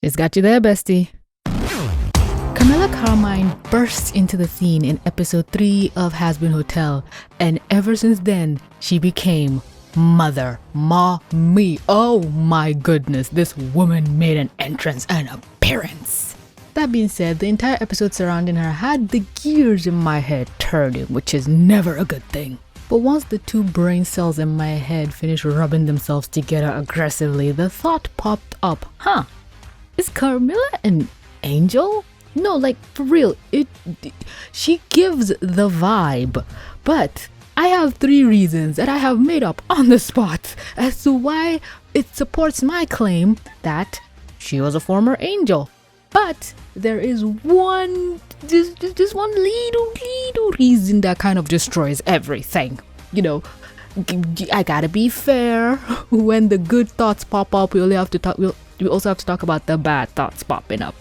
It's got you there, bestie. Carmilla Carmine bursts into the scene in episode 3 of Hazbin Hotel, and ever since then, she became Mother Mommy. Oh my goodness, this woman made an entrance and appearance. That being said, the entire episode surrounding her had the gears in my head turning, which is never a good thing. But once the two brain cells in my head finished rubbing themselves together aggressively, the thought popped up, is Carmilla an angel? No, like for real, she gives the vibe. But I have 3 reasons that I have made up on the spot as to why it supports my claim that she was a former angel. But there is one, just one little reason that kind of destroys everything. You know, I gotta be fair. When the good thoughts pop up, we also have to talk about the bad thoughts popping up.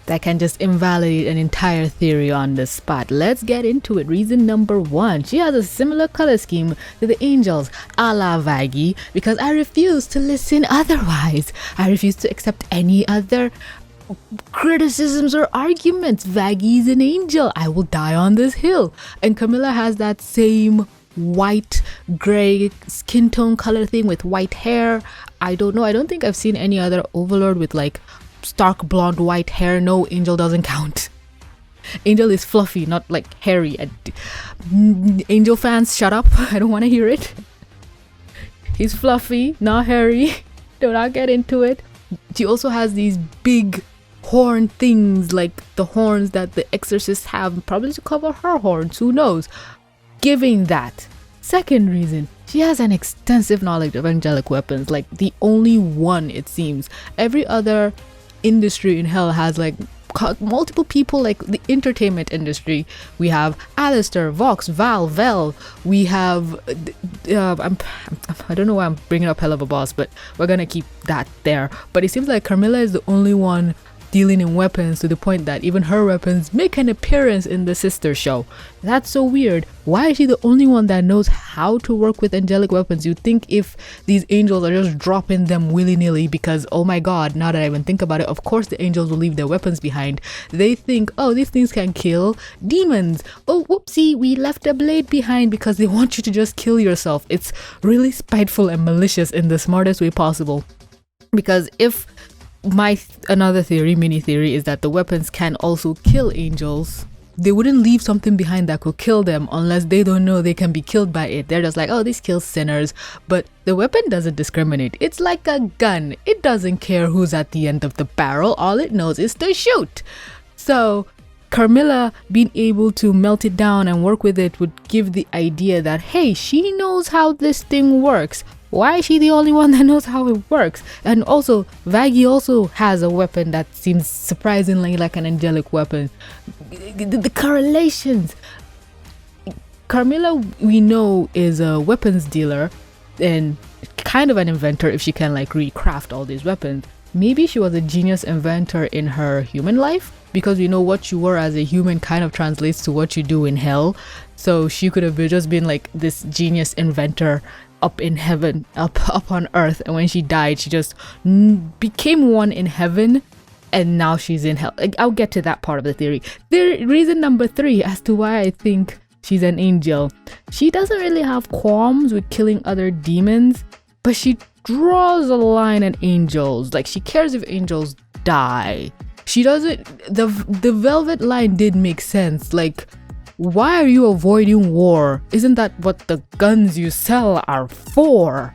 That can just invalidate an entire theory on the spot. Let's get into it. Reason number 1. She has a similar color scheme to the angels, a la Vaggie, because I refuse to listen otherwise. I refuse to accept any other criticisms or arguments. Vaggie is an angel. I will die on this hill. And Carmilla has that same white, gray skin tone color thing with white hair. I don't know. I don't think I've seen any other overlord with like stark blonde white hair. No, Angel doesn't count. Angel is fluffy, not like hairy. Angel fans, shut up. I don't want to hear it. He's fluffy, not hairy. Do not get into it. She also has these big horn things, like the horns that the exorcists have, probably to cover her horns. Who knows? Giving that. Second reason, she has an extensive knowledge of angelic weapons, like the only one, it seems. Every other industry in hell has like multiple people, like the entertainment industry. We have Alistair, Vox, Val, Vel. We have I don't know why I'm bringing up Hell of a Boss, but we're gonna keep that there. But it seems like Carmilla is the only one dealing in weapons, to the point that even her weapons make an appearance in the sister show. That's so weird. Why is she the only one that knows how to work with angelic weapons? You'd think if these angels are just dropping them willy-nilly, because oh my god, now that I even think about it, of course the angels will leave their weapons behind. They think, oh, these things can kill demons. Oh, whoopsie, we left a blade behind, because they want you to just kill yourself. It's really spiteful and malicious in the smartest way possible. Because if another theory, mini theory, is that the weapons can also kill angels, they wouldn't leave something behind that could kill them unless they don't know they can be killed by it. They're just like, oh, this kills sinners. But the weapon doesn't discriminate. It's like a gun. It doesn't care who's at the end of the barrel. All it knows is to shoot. So Carmilla being able to melt it down and work with it would give the idea that, hey, she knows how this thing works. Why is she the only one that knows how it works? And also, Vaggie also has a weapon that seems surprisingly like an angelic weapon. The correlations. Carmilla, we know, is a weapons dealer and kind of an inventor if she can like recraft all these weapons. Maybe she was a genius inventor in her human life, because we know what you were as a human kind of translates to what you do in hell. So she could have just been like this genius inventor up in heaven, up on earth, and when she died she just became one in heaven, and now she's in hell. Like, I'll get to that part of the theory. Reason number 3 as to why I think she's an angel. She doesn't really have qualms with killing other demons, but she draws a line at angels. Like, she cares if angels die. She doesn't. The velvet line did make sense. Like, why are you avoiding war? Isn't that what the guns you sell are for?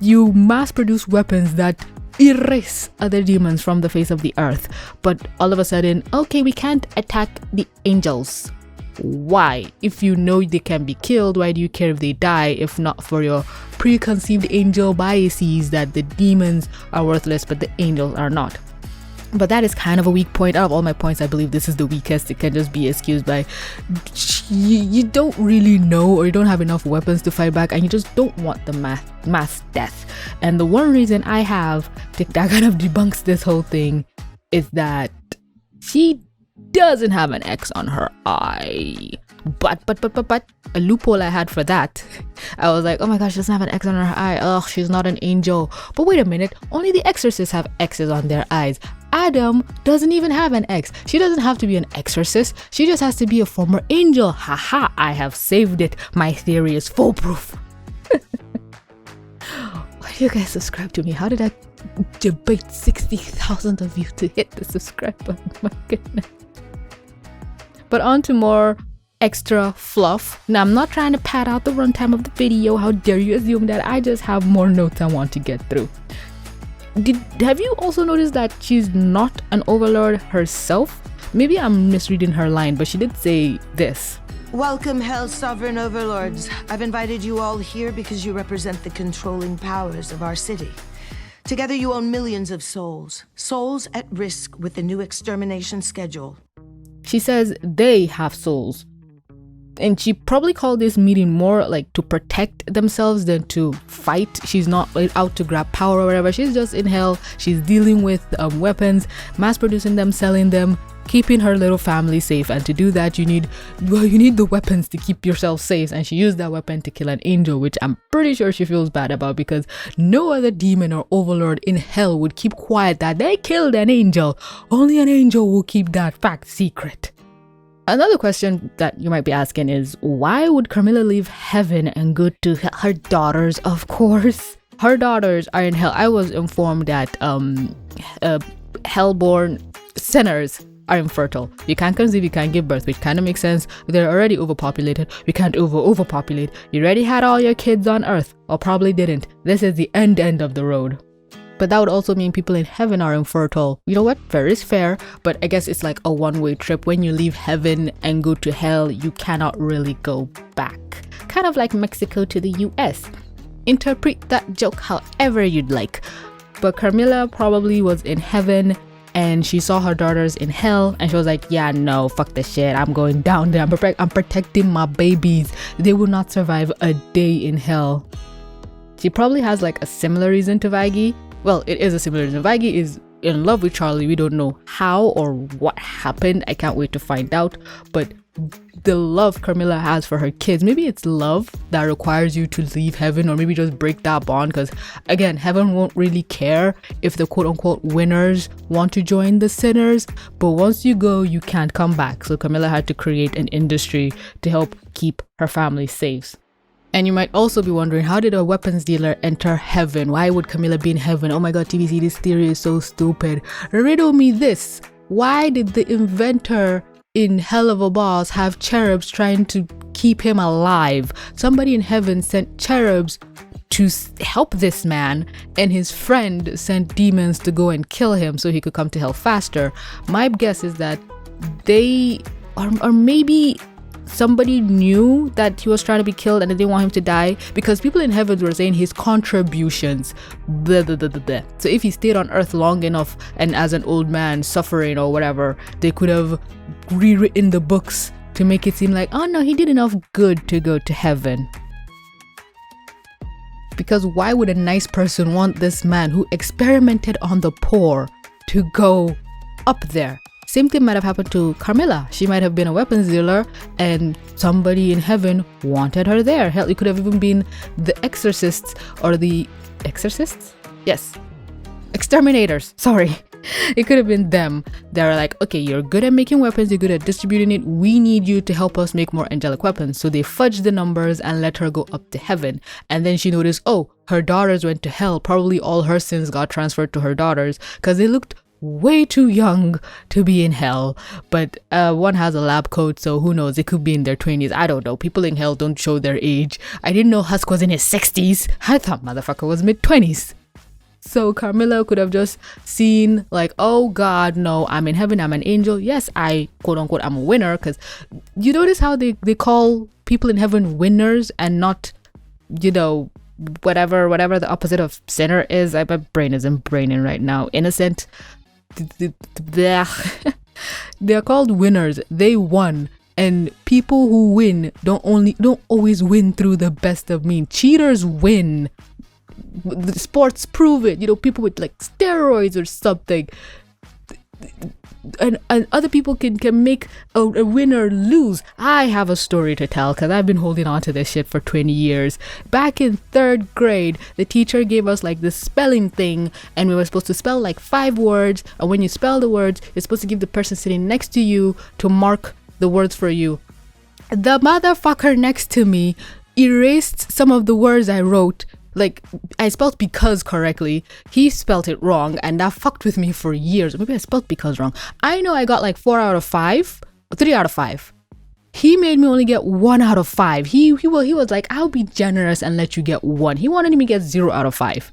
You mass produce weapons that erase other demons from the face of the earth, but all of a sudden, okay, we can't attack the angels. Why? If you know they can be killed, why do you care if they die, if not for your preconceived angel biases that the demons are worthless but the angels are not? But that is kind of a weak point. Out of all my points, I believe this is the weakest. It can just be excused by you don't really know, or you don't have enough weapons to fight back, and you just don't want the mass death. And the one reason I have that kind of debunks this whole thing is that she doesn't have an X on her eye. But a loophole I had for that. I was like, oh my gosh, she doesn't have an X on her eye. Ugh, she's not an angel. But wait a minute, only the exorcists have X's on their eyes. Adam doesn't even have an ex. She doesn't have to be an exorcist. She just has to be a former angel. Haha, I have saved it. My theory is foolproof. Why do you guys subscribe to me? How did I debate 60,000 of you to hit the subscribe button? My goodness. But on to more extra fluff. Now, I'm not trying to pad out the runtime of the video. How dare you assume that? I just have more notes I want to get through. Have you also noticed that she's not an overlord herself? Maybe I'm misreading her line, but she did say this. Welcome, Hell's sovereign overlords. I've invited you all here because you represent the controlling powers of our city. Together you own millions of souls. Souls at risk with the new extermination schedule. She says they have souls. And she probably called this meeting more like to protect themselves than to fight. She's not out to grab power or whatever. She's just in hell. She's dealing with weapons, mass producing them, selling them, keeping her little family safe. And to do that, you need the weapons to keep yourself safe. And she used that weapon to kill an angel, which I'm pretty sure she feels bad about, because no other demon or overlord in hell would keep quiet that they killed an angel. Only an angel will keep that fact secret. Another question that you might be asking is, why would Carmilla leave heaven and go to her daughters? Of course, her daughters are in hell. I was informed that hellborn sinners are infertile. You can't conceive, you can't give birth, which kind of makes sense. They're already overpopulated. We can't overpopulate. You already had all your kids on earth, or probably didn't. This is the end of the road. But that would also mean people in heaven are infertile. You know what? Fair is fair, but I guess it's like a one-way trip. When you leave heaven and go to hell, you cannot really go back. Kind of like Mexico to the US. Interpret that joke however you'd like. But Carmilla probably was in heaven and she saw her daughters in hell and she was like, yeah, no, fuck this shit. I'm going down there. I'm protecting my babies. They will not survive a day in hell. She probably has like a similar reason to Vaggie. Well, it is a similar reason. Vaggie is in love with Charlie. We don't know how or what happened. I can't wait to find out. But the love Carmilla has for her kids, maybe it's love that requires you to leave heaven, or maybe just break that bond, because again, heaven won't really care if the quote-unquote winners want to join the sinners, but once you go, you can't come back. So Carmilla had to create an industry to help keep her family safe. And you might also be wondering, how did a weapons dealer enter heaven? Why would Carmilla be in heaven? Oh my god, TBC, this theory is so stupid. Riddle me this. Why did the inventor in Hell of a Boss have cherubs trying to keep him alive? Somebody in heaven sent cherubs to help this man, and his friend sent demons to go and kill him so he could come to hell faster. My guess is that they, or maybe somebody knew that he was trying to be killed and they didn't want him to die, because people in heaven were saying his contributions, blah, blah, blah, blah, blah. So if he stayed on earth long enough and as an old man suffering or whatever, they could have rewritten the books to make it seem like, oh no, he did enough good to go to heaven. Because why would a nice person want this man who experimented on the poor to go up there? Same thing might have happened to Carmilla. She might have been a weapons dealer and somebody in heaven wanted her there. Hell, it could have even been the exorcists, or the exorcists? Yes. Exterminators. Sorry. It could have been them. They're like, okay, you're good at making weapons, you're good at distributing it. We need you to help us make more angelic weapons. So they fudged the numbers and let her go up to heaven. And then she noticed, oh, her daughters went to hell. Probably all her sins got transferred to her daughters because they looked way too young to be in hell. But one has a lab coat, so who knows, it could be in their 20s. I don't know. People in hell don't show their age. I didn't know Husk was in his 60s. I thought motherfucker was mid-20s. So Carmilla could have just seen like, oh god, no, I'm in heaven, I'm an angel. Yes, I quote unquote I'm a winner, because you notice how they call people in heaven winners and not, you know, whatever the opposite of sinner is. My brain isn't braining right now. Innocent. They're called winners. They won. And people who win don't always win through the best of means. Cheaters win. The sports prove it. You know, people with like steroids or something, and other people can make a winner lose. I have a story to tell because I've been holding on to this shit for 20 years. Back in 3rd grade, the teacher gave us like this spelling thing, and we were supposed to spell like 5 words, and when you spell the words, you're supposed to give the person sitting next to you to mark the words for you. The motherfucker next to me erased some of the words I wrote. Like, I spelled because correctly. He spelled it wrong, and that fucked with me for years. Maybe I spelled because wrong. I know I got like 4 out of 5, 3 out of 5. He made me only get 1 out of 5. He was like, I'll be generous and let you get 1. He wanted me to get 0 out of 5.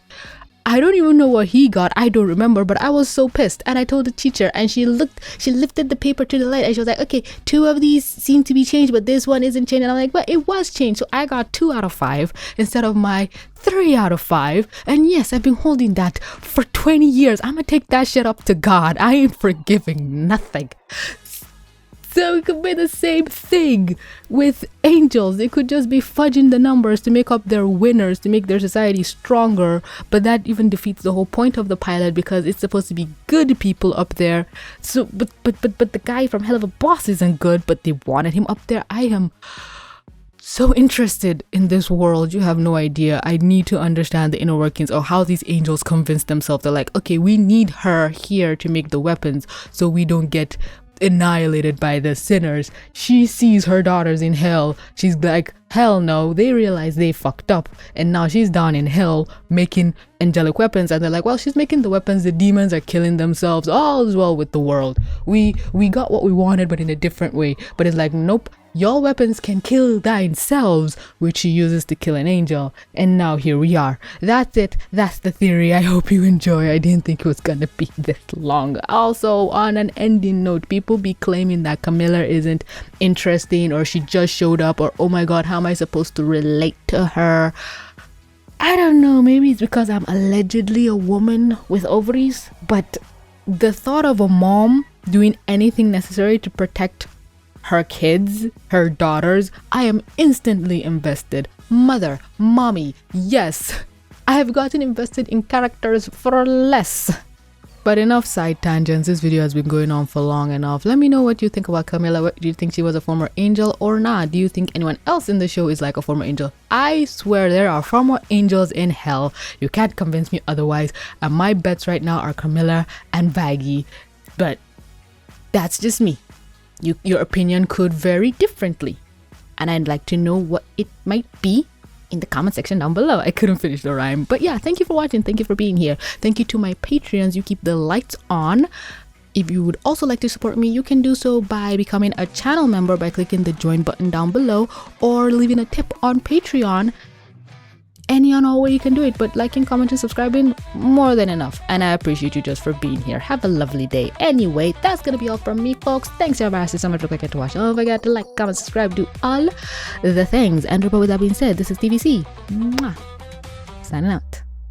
I don't even know what he got. I don't remember, but I was so pissed. And I told the teacher, and she lifted the paper to the light, and she was like, okay, 2 of these seem to be changed, but this one isn't changed. And I'm like, but it was changed. So I got 2 out of 5 instead of my 3 out of 5. And yes, I've been holding that for 20 years. I'm gonna take that shit up to God. I ain't forgiving nothing. So it could be the same thing with angels. They could just be fudging the numbers to make up their winners, to make their society stronger. But that even defeats the whole point of the pilot, because it's supposed to be good people up there. So, but the guy from Hell of a Boss isn't good, but they wanted him up there. I am so interested in this world. You have no idea. I need to understand the inner workings of how these angels convince themselves. They're like, okay, we need her here to make the weapons so we don't get annihilated by the sinners. She sees her daughters in hell. She's like, hell no. They realize they fucked up, and now she's down in hell making angelic weapons, and they're like, well, she's making the weapons, the demons are killing themselves, all is well with the world. We got what we wanted, but in a different way. But it's like, nope, your weapons can kill thine selves, which she uses to kill an angel. And now here we are. That's it. That's the theory. I hope you enjoy. I didn't think it was gonna be this long. Also, on an ending note, people be claiming that Carmilla isn't interesting, or she just showed up, or oh my god, how am I supposed to relate to her? I don't know, maybe it's because I'm allegedly a woman with ovaries, but the thought of a mom doing anything necessary to protect her kids, her daughters, I am instantly invested. Mother, mommy, yes. I have gotten invested in characters for less. But enough side tangents. This video has been going on for long enough. Let me know what you think about Carmilla. What, do you think she was a former angel or not? Do you think anyone else in the show is like a former angel? I swear there are former angels in hell. You can't convince me otherwise. And my bets right now are Carmilla and Vaggie. But that's just me. Your opinion could vary differently, and I'd like to know what it might be in the comment section down below. I couldn't finish the rhyme, but yeah, thank you for watching. Thank you for being here. Thank you to my Patreons. You keep the lights on. If you would also like to support me, you can do so by becoming a channel member by clicking the join button down below, or leaving a tip on Patreon. Any and all way you can do it, but liking, commenting, subscribing, more than enough. And I appreciate you just for being here. Have a lovely day. Anyway, that's gonna be all from me, folks. Thanks everybody so much for clicking to watch. Don't forget to like, comment, subscribe, do all the things. And with that being said, this is TVC. Mwah. Signing out.